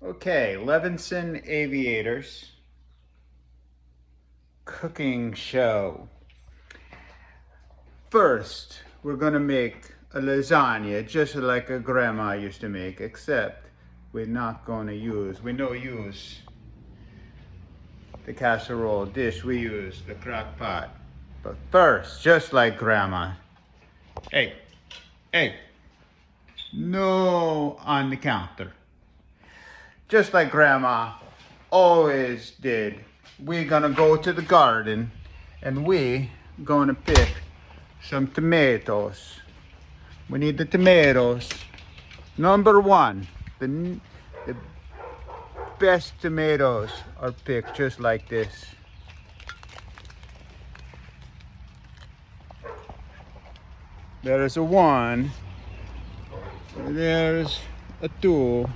Okay, Levinson Aviators cooking show. First, we're gonna make a lasagna just like a grandma used to make, except we're not gonna use, we don't use the casserole dish, we use the crock pot. But first, just like grandma, hey, hey, no on the counter. Just like grandma always did. We're gonna go to the garden and we gonna pick some tomatoes. We need the tomatoes. Number one, the best tomatoes are picked just like this. There's a one, there's a two,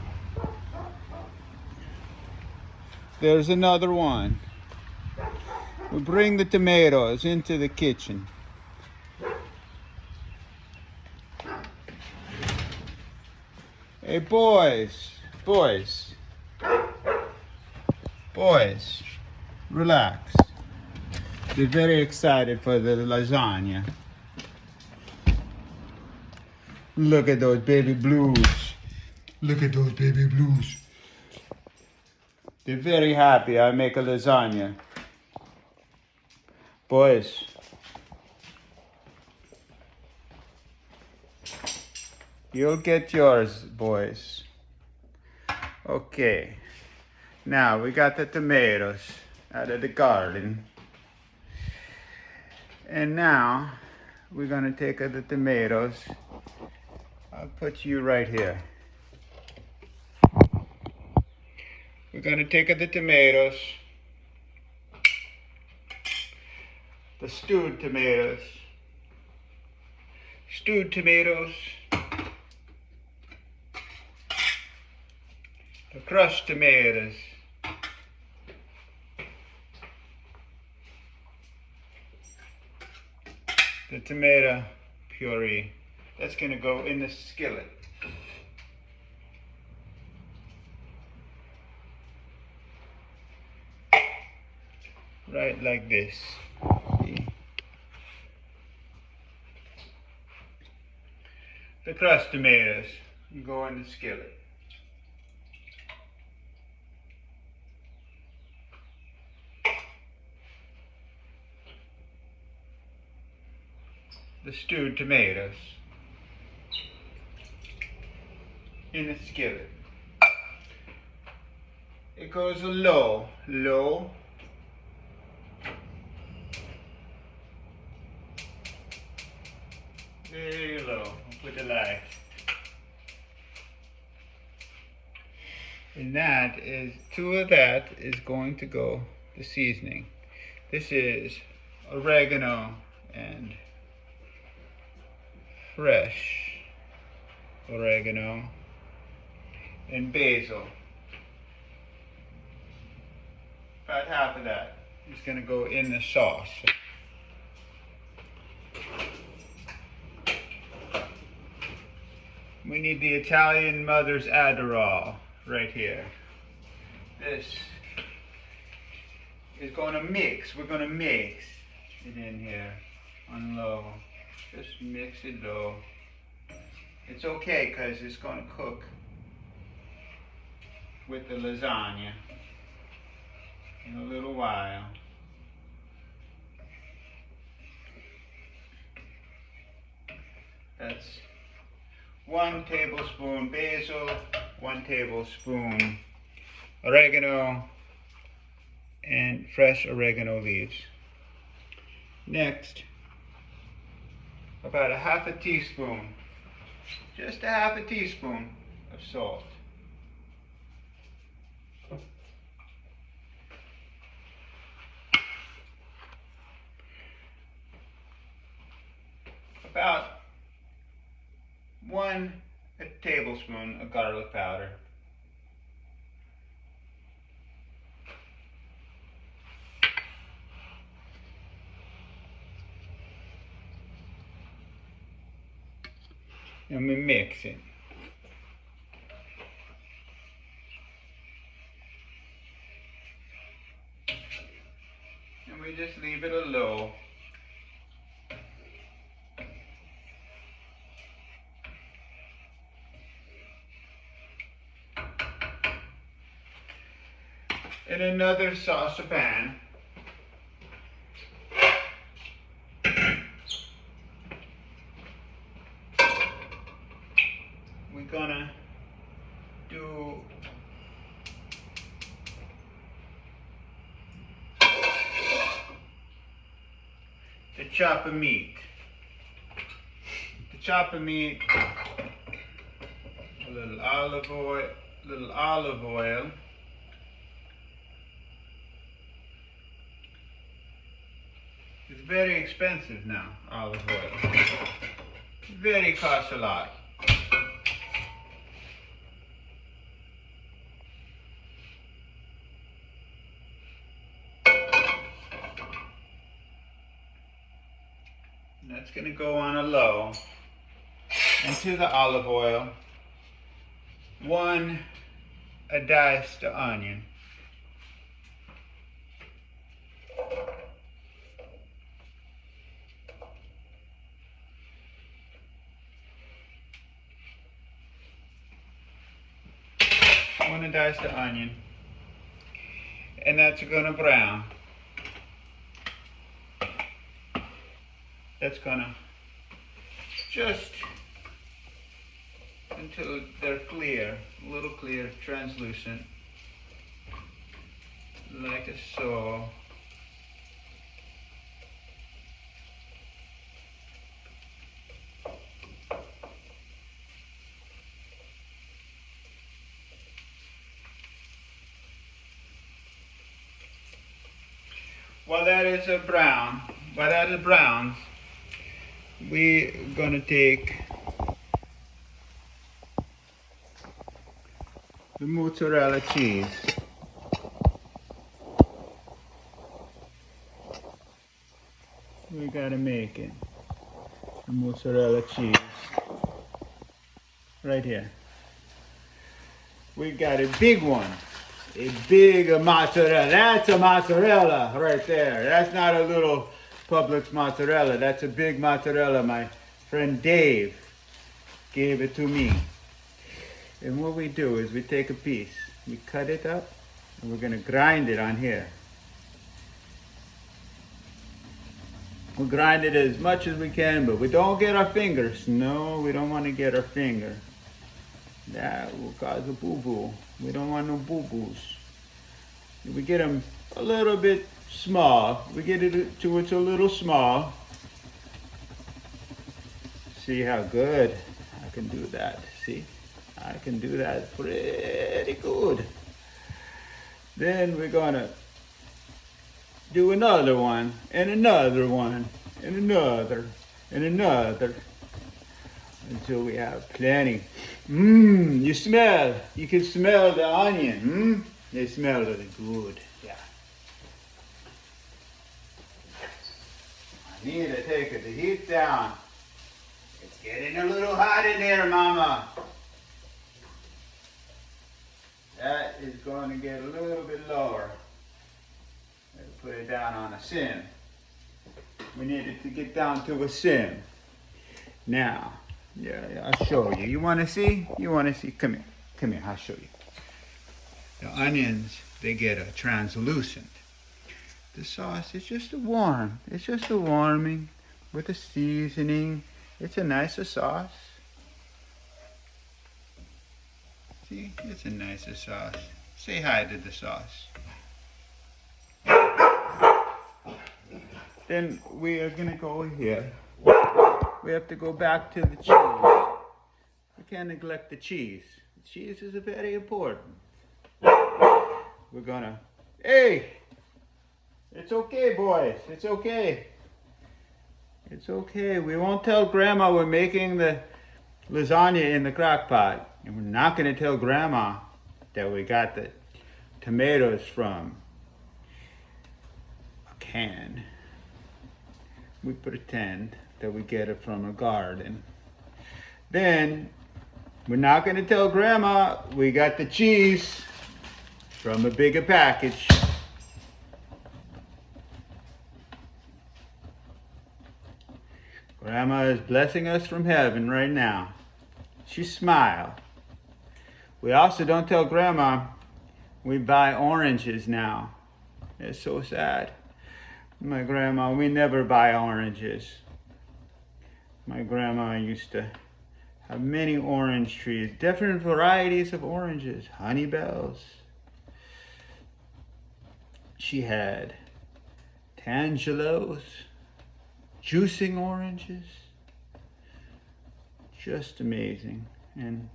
there's another one. We bring the tomatoes into the kitchen. Hey boys, boys, boys, relax. They're very excited for the lasagna. Look at those baby blues. Look at those baby blues. They're very happy I make a lasagna. Boys, you'll get yours, boys. Okay, now we got the tomatoes out of the garden. And now we're gonna take the tomatoes. I'll put you right here. We're gonna take the tomatoes, the stewed tomatoes, the crushed tomatoes, the tomato puree. That's gonna go in the skillet. Right like this. The crushed tomatoes go in the skillet. The stewed tomatoes in the skillet. It goes low, low. Very low. I'll put the light. And that is, two of that is going to go the seasoning. This is oregano and fresh oregano and basil. About half of that is going to go in the sauce. We need the Italian mother's Adderall right here. This is going to mix. We're going to mix it in here on low. Just mix it low. It's okay because it's going to cook with the lasagna in a little while. That's 1 tablespoon basil, 1 tablespoon oregano, and fresh oregano leaves. Next, about a half a teaspoon, just a half a teaspoon of salt. About 1 tablespoon of garlic powder. And we mix it. we just leave it a low. In another saucepan, we're gonna do the chop of meat. The chop of meat, a little olive oil, It's very expensive now, olive oil. Very costs a lot. And that's going to go on a low. Into the olive oil, a diced onion. A diced onion, and that's gonna brown. That's gonna just until they're clear, a little clear, translucent, like so. While that is brown, we're gonna take the mozzarella cheese. We gotta make it. The mozzarella cheese. Right here. We got a big one. A big mozzarella. That's a mozzarella right there. That's not a little Publix mozzarella. That's a big mozzarella. My friend Dave gave it to me. And what we do is we take a piece, we cut it up, and we're going to grind it on here. We'll grind it as much as we can, but we don't get our fingers. No, we don't want to get our finger. That will cause a boo-boo. We don't want no boo-boos. We get them a little bit small. We get it to it's a little small. See how good I can do that. See? I can do that pretty good. Then we're gonna do another one, and another one, and another, and another, until we have plenty. You can smell the onion. They smell really good. Yeah. I need to take the heat down. It's getting a little hot in there, Mama. That is going to get a little bit lower. Put it down on a sim. We need it to get down to a sim. Now, yeah, I'll show you. You want to see? You want to see? Come here. Come here. I'll show you. The onions, they get a translucent. The sauce is just a warm. It's just a warming with a seasoning. It's a nicer sauce. See, it's a nicer sauce. Say hi to the sauce. Then we are gonna go here. We have to go back to the cheese. We can't neglect the cheese. The cheese is very important. We're gonna, hey! It's okay, boys. It's okay. It's okay. We won't tell Grandma we're making the lasagna in the crock pot. And we're not gonna tell Grandma that we got the tomatoes from a can. We pretend that we get it from a garden. Then we're not gonna tell Grandma we got the cheese from a bigger package. Grandma is blessing us from heaven right now. She smiled. We also don't tell Grandma we buy oranges now. It's so sad. My grandma, we never buy oranges. My grandma used to have many orange trees, different varieties of oranges, honey bells. She had tangelos, juicing oranges. Just amazing. And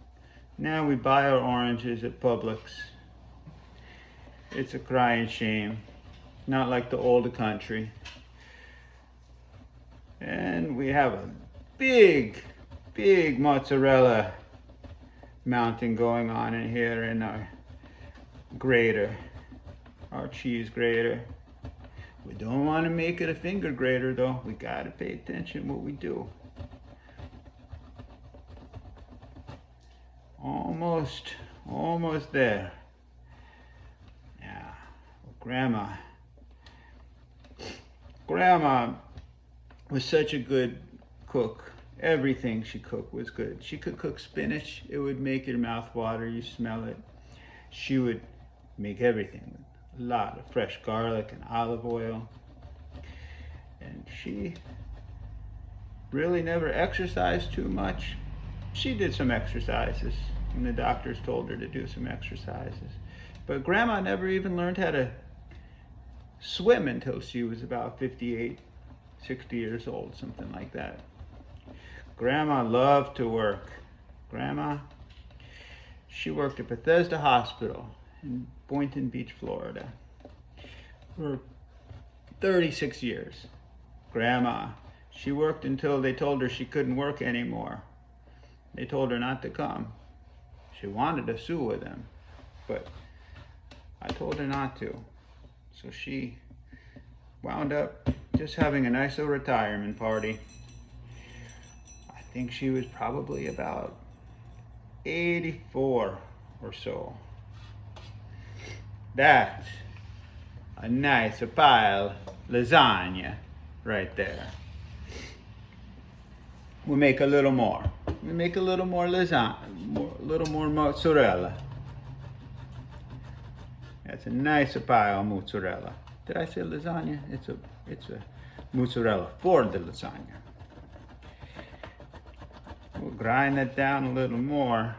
now we buy our oranges at Publix. It's a crying shame. Not like the old country. And we have a big mozzarella mountain going on in here in our grater, our cheese grater. We don't want to make it a finger grater though. We gotta pay attention what we do. Almost there. Yeah, well, Grandma was such a good cook. Everything she cooked was good. She could cook spinach. It would make your mouth water. You smell it. She would make everything. A lot of fresh garlic and olive oil. And she really never exercised too much. She did some exercises, and the doctors told her to do some exercises. But Grandma never even learned how to swim until she was about 58, 60 years old, something like that. Grandma loved to work. Grandma, she worked at Bethesda Hospital in Boynton Beach, Florida for 36 years. Grandma, she worked until they told her she couldn't work anymore. They told her not to come. She wanted to sue with them, but I told her not to. So she wound up just having a nice little retirement party. I think she was probably about 84 or so. That's a nice pile lasagna right there. We'll make a little more. We make a little more lasagna, a little more mozzarella. That's a nice pile of mozzarella. Did I say lasagna? It's a mozzarella for the lasagna. We'll grind that down a little more.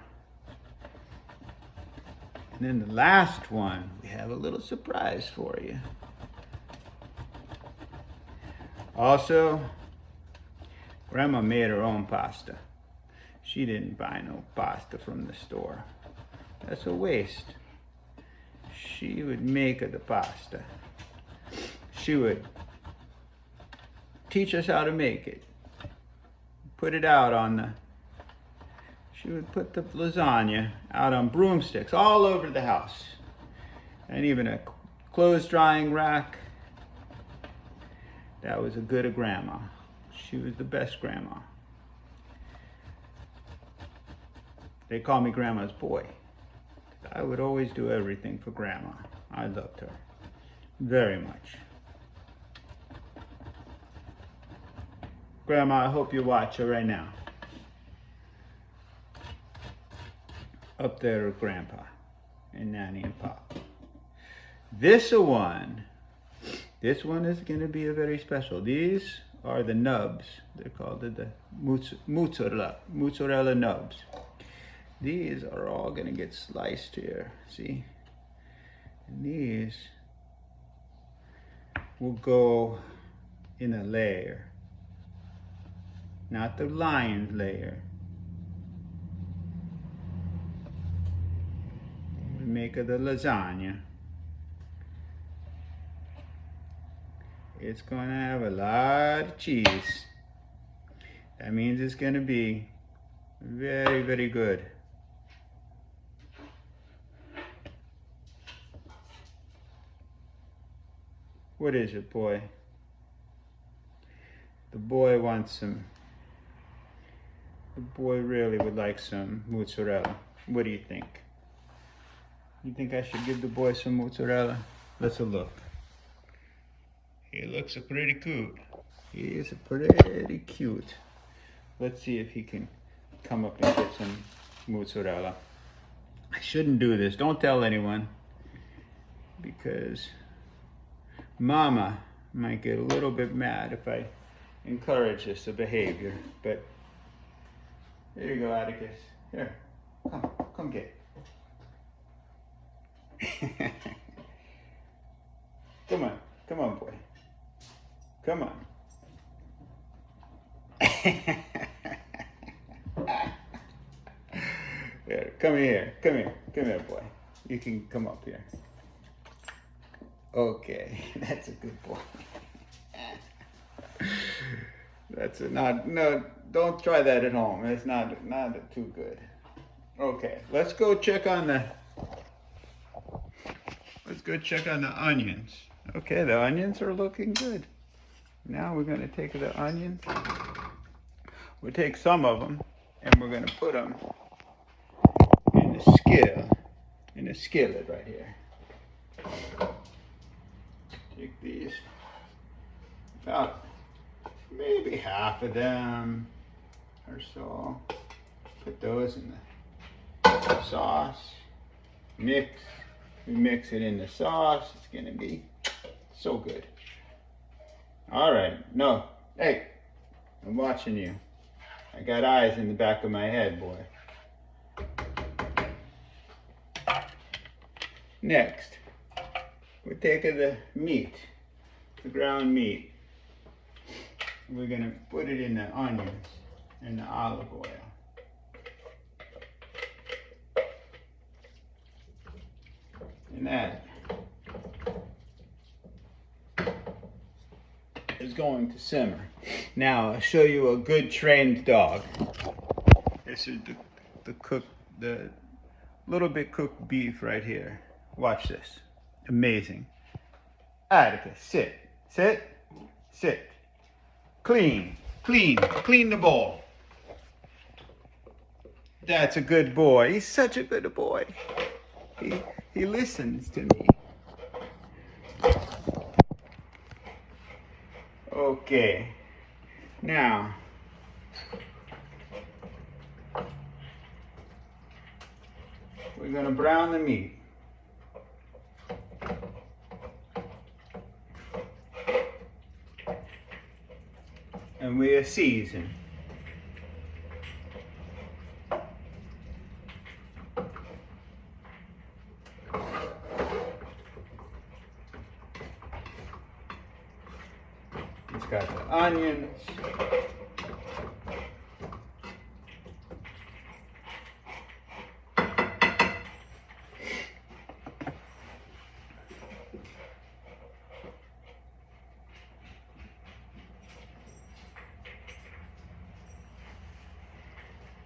And then the last one, we have a little surprise for you. Also, Grandma made her own pasta. She didn't buy no pasta from the store. That's a waste. She would make the pasta. She would teach us how to make it. Put it out on the, she would put the lasagna out on broomsticks all over the house. And even a clothes drying rack. That was a good grandma. She was the best grandma. They call me Grandma's boy. I would always do everything for Grandma. I loved her very much. Grandma, I hope you watch her right now. Up there with Grandpa and Nanny and Pop. This one is going to be a very special. These are the nubs. They're called the mozzarella nubs. These are all going to get sliced here, see? And these will go in a layer. Not the lined layer. We make the lasagna. It's going to have a lot of cheese. That means it's going to be very, very good. What is it, boy? The boy wants some. The boy really would like some mozzarella. What do you think? You think I should give the boy some mozzarella? Let's look. He looks pretty cute. He is pretty cute. Let's see if he can come up and get some mozzarella. I shouldn't do this. Don't tell anyone, because Mama might get a little bit mad if I encourage this behavior. But here you go, Atticus. Here, come get. Come on, boy. Come on. Here, come here, boy. You can come up here. Okay, that's a good boy. That's a no. Don't try that at home. It's not too good. Okay, let's go check on the onions. Okay, the onions are looking good. Now we're gonna take the onions. We'll take some of them and we're gonna put them in the skillet right here. Take these, about maybe half of them or so. Put those in the sauce. Mix. We mix it in the sauce. It's gonna be so good. All right. No. Hey, I'm watching you. I got eyes in the back of my head, boy. Next, we're taking the meat, the ground meat. We're gonna put it in the onions and the olive oil. And that is going to simmer. Now I'll show you a good trained dog. This is the little bit cooked beef right here. Watch this. Amazing. Atticus, sit. Clean the bowl. That's a good boy. He's such a good boy. He listens to me. Okay. Now, we're gonna brown the meat. And we season. It's got the onions.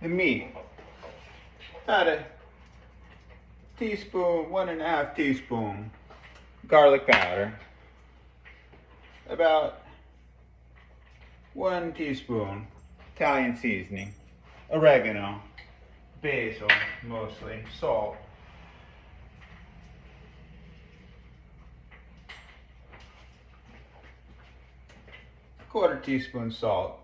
The meat, about a teaspoon, 1.5 teaspoon garlic powder, about 1 teaspoon Italian seasoning, oregano, basil mostly, salt, quarter teaspoon salt,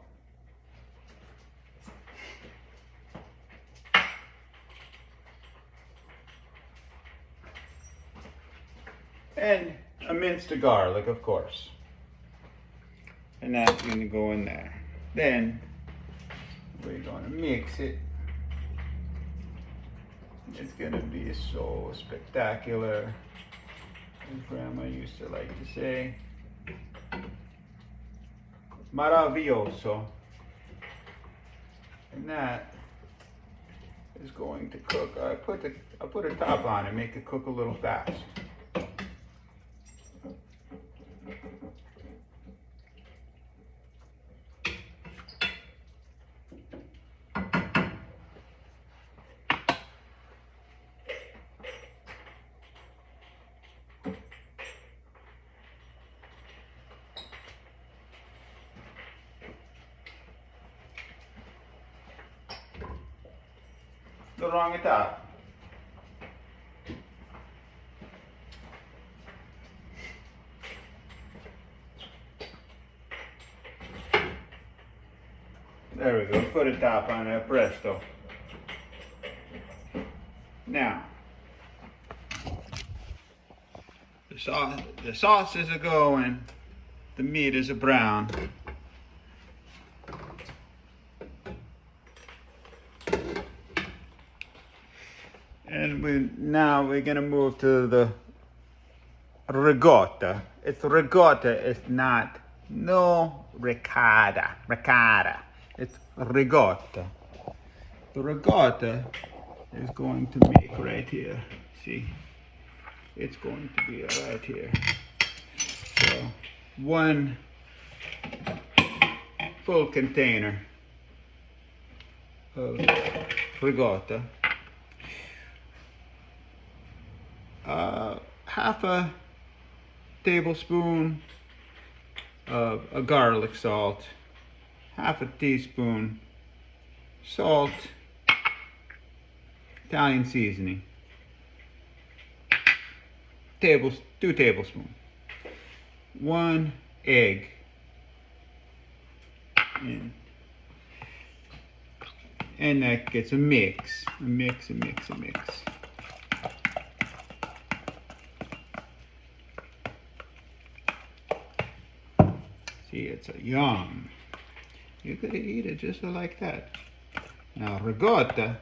and a minced garlic, of course. And that's going to go in there. Then we're going to mix it. It's going to be so spectacular, as Grandma used to like to say. Maravilloso. And that is going to cook. I put a top on it, make it cook a little fast. The wrong età. There we go. Put a top on there, presto. Now, the sauces are going. The meat is a brown. And now we're gonna move to the ricotta. It's ricotta. It's not ricotta. Ricotta. It's ricotta. The ricotta is going to make right here. See, it's going to be right here. So 1 full container of ricotta. Half a tablespoon of a garlic salt, half a teaspoon salt, Italian seasoning, 2 tablespoons, 1 egg, and that gets a mix. See, it's a yum. You could eat it just like that. Now, ricotta,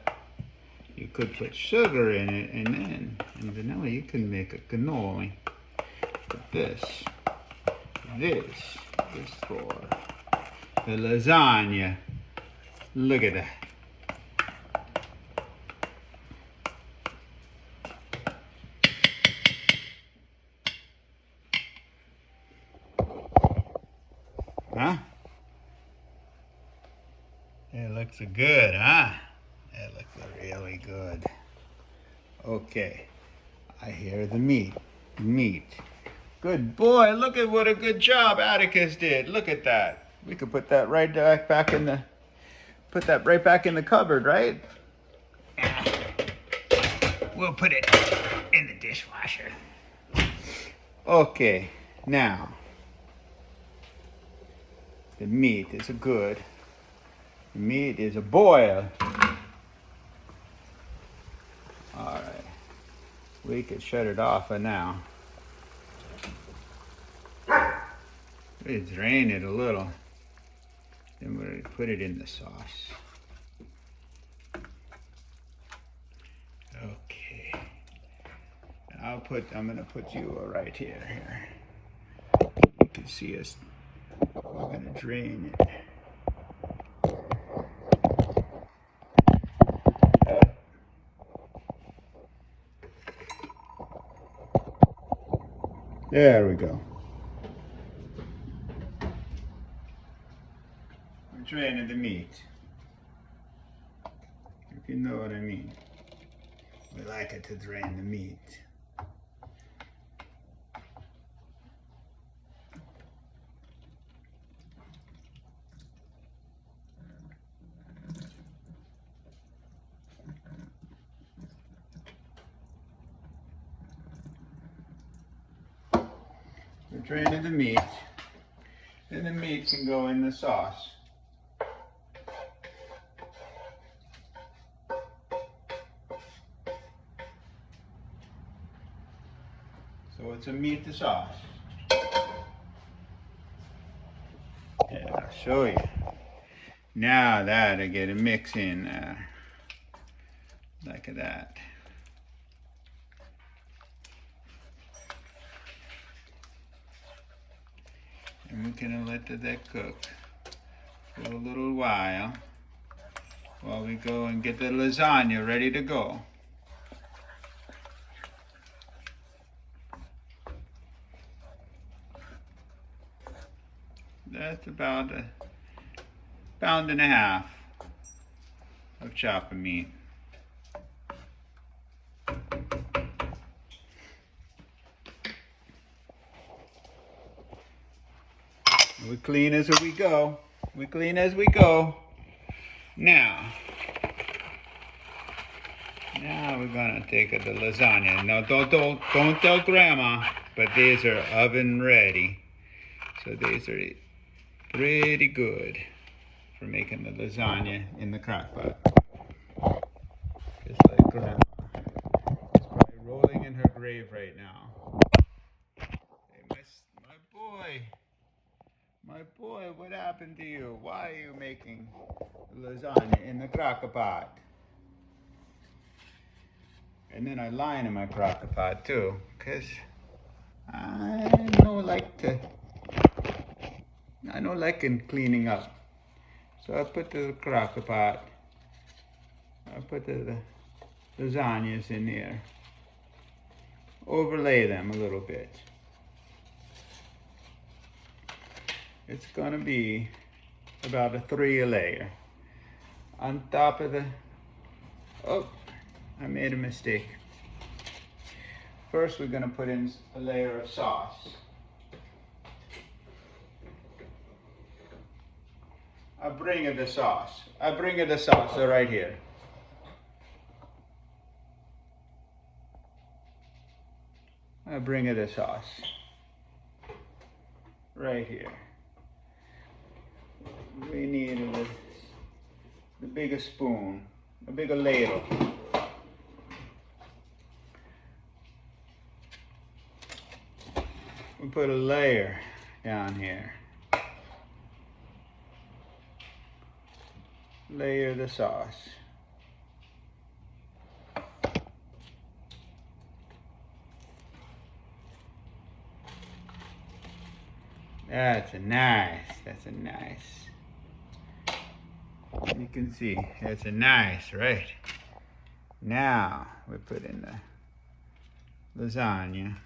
you could put sugar in it and vanilla. You can make a cannoli. But this is for the lasagna. Look at that. Huh? It looks good, huh? It looks really good. Okay, I hear the meat. Good boy, look at what a good job Atticus did. Look at that. We could put that right back in the, cupboard, right? We'll put it in the dishwasher. Okay, now, the meat is good. The meat is a boil. All right, we could shut it off for now. We drain it a little. Then we'll put it in the sauce. Okay. I'm gonna put you right here. You can see us. We're gonna drain it. There we go. We're draining the meat. If you know what I mean. We like it to drain the meat. We're draining the meat, and the meat can go in the sauce. So it's a meat to sauce. And I'll show you. Now that I get a mix in there, like that. And we're gonna let that cook for a little while we go and get the lasagna ready to go. That's about a 1.5 pounds of chopped meat. We clean as we go. Now we're gonna take the lasagna. Now don't tell Grandma, but these are oven ready. So these are pretty good. for making the lasagna in the crock pot. Just like Grandma. She's probably rolling in her grave right now. Hey, my boy, what happened to you? Why are you making lasagna in the crock pot? And then I line in my crock pot too, cause I don't like in cleaning up. So I put the crock pot, I put the lasagnas in there, overlay them a little bit. It's gonna be about a 3 layer. On top of oh, I made a mistake. First we're gonna put in a layer of sauce. I bring you the sauce right here. I bring you the sauce right here. We need the bigger spoon, a bigger ladle. We put a layer down here. Layer the sauce. That's a nice. You can see, that's a nice, right? Now we put in the lasagna.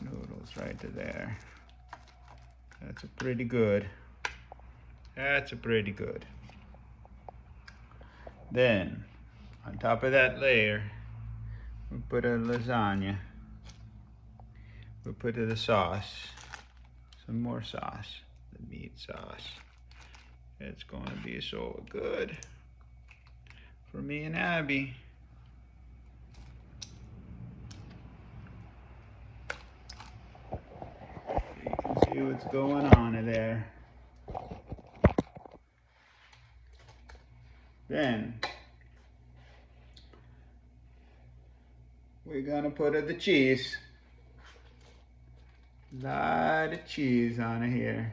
Noodles right to there. That's a pretty good. Then, on top of that layer, we put a lasagna. We put the sauce, some more sauce, the meat sauce. It's going to be so good for me and Abby. You can see what's going on in there. Then we're gonna put the cheese. Lot of cheese on it here.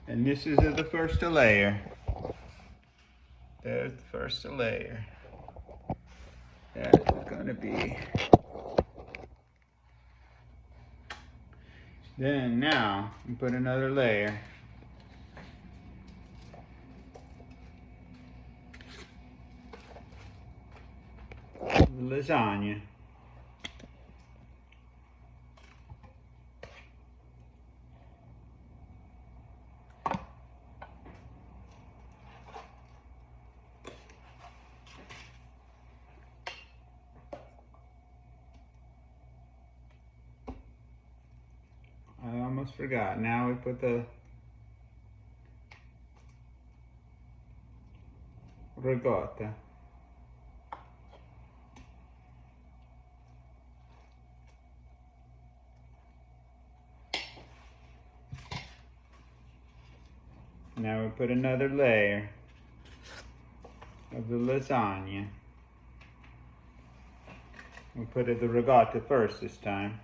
And this is the first layer. There's the first layer. That is gonna be. Then now, we put another layer. The lasagna. I almost forgot. Now we put the ricotta. Now we put another layer of the lasagna. We put the ricotta first this time.